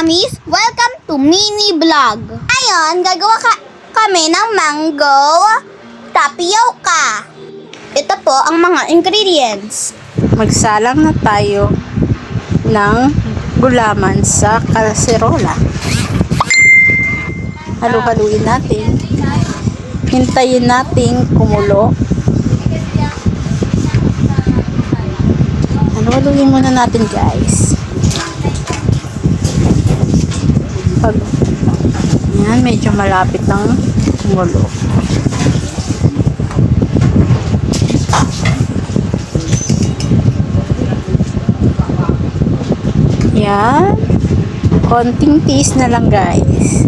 Mamis! Welcome to mini vlog! Ngayon, gagawa kami ng mango tapioca. Ito po ang mga ingredients. Magsalang na tayo ng gulaman sa kaserola. Halu-haluin natin. Hintayin nating kumulo. Halu-haluin muna natin, guys. Pag yan, medyo malapit ng kumulo. Yan. Konting tiis na lang, guys.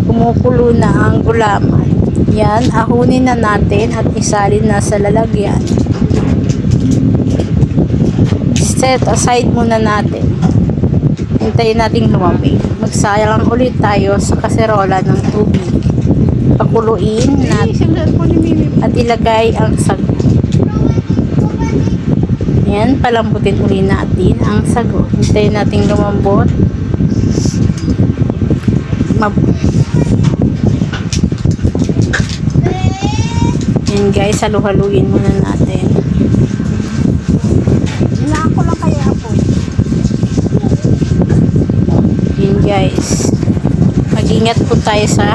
Kumukulo na ang gulaman. Yan, ahunin na natin at isalin na sa lalagyan. Set aside muna natin. Hintayin natin lumamig. Magsalang ulit tayo sa kaserola ng tubig. Pakuluin natin at ilagay ang sago. Yan, palambutin ulit natin ang sago. Hintayin natin lumambot. Yan, guys, halu-haluin muna natin. Ako lang kayo ako. Yan, guys. Mag-ingat po tayo sa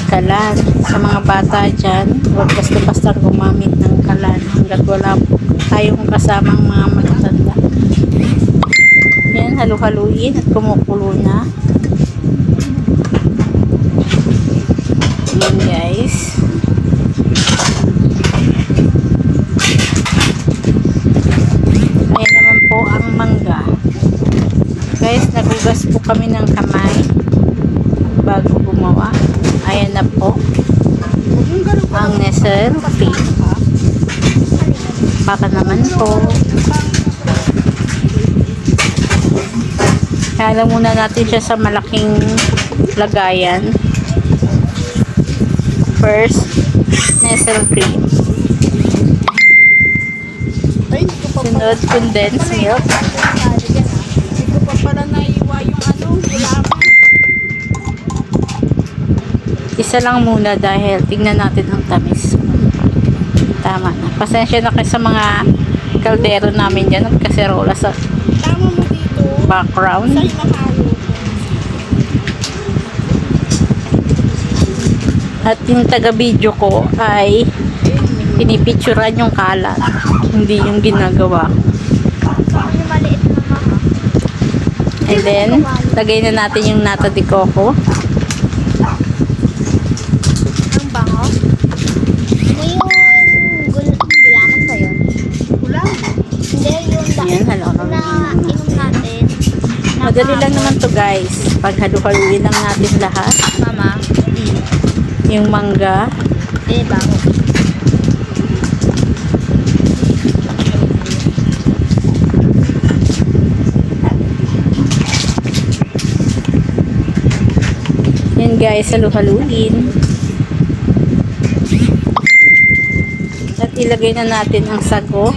kalan. Sa mga bata dyan, huwag basta-basta gumamit ng kalan hanggat wala po tayong kasamang mga matatanda. Yan, halu-haluin at kumukulo na. Yan, guys. Ayan naman po ang mangga. Guys, nagugas po kami ng kamay bago gumawa. Ayan na po ang necessary. Baka naman po. Kaya muna natin siya sa malaking lagayan. First, nestle cream. Sunod, condensed milk. Hindi ko pa pala naiwa yung gulaman. Isa lang muna dahil tingnan natin ang tamis. Tama na. Pasensya na kayo sa mga kaldero namin dyan at kaserola sa Tama mo dito. background. Sa'yo mahalo. At yung taga-video ko ay pinipicturan yung kalat. Hindi yung ginagawa. Yung maliit na mama. And then, lagay na natin yung nata de coco. Ang bango. Ano yung gulaman ba yun? Gulaman? Hindi, yung Yan, halo-halo. na inom natin. Madali lang naman to, guys. Pag halu-haluin lang natin lahat. Mama. Yung mangga. Bango. Yan, guys, halu-haluin. At ilagay na natin ang sago.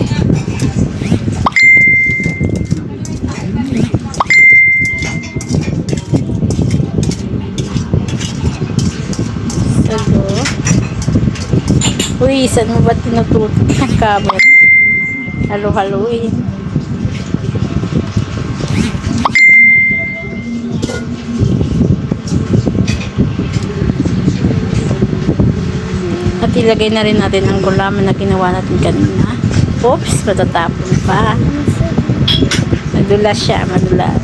Sago. Uy, saan mo ba tinututok ng kabot? Halu-haluin. At ilagay na rin natin ang gulaman na ginawa natin kanina. Oops, matatapon pa. Madulas siya, madulas.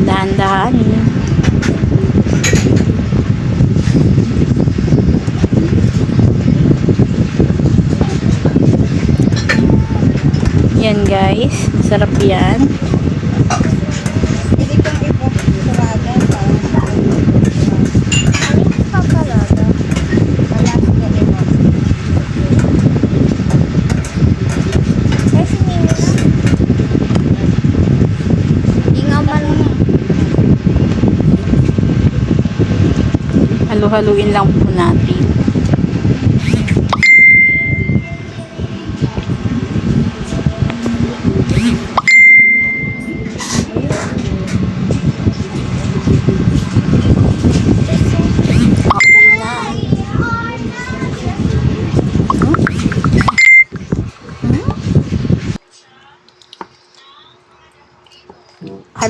Dahan-dahanin. Yan, guys, sarap yan. Halu-haluin lang po natin.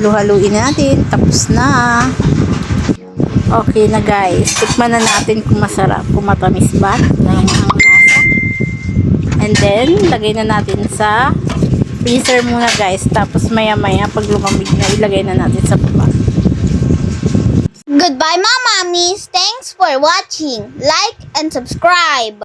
Halu-haluin natin. Tapos na. Okay na guys. Tikman na natin kung masarap. Kung matamis ba. Na yung ang lasa. And then, lagay na natin sa freezer muna guys. Tapos maya-maya pag lumamig na, ilagay na natin sa baba. Goodbye, mga mommies. Thanks for watching. Like and subscribe.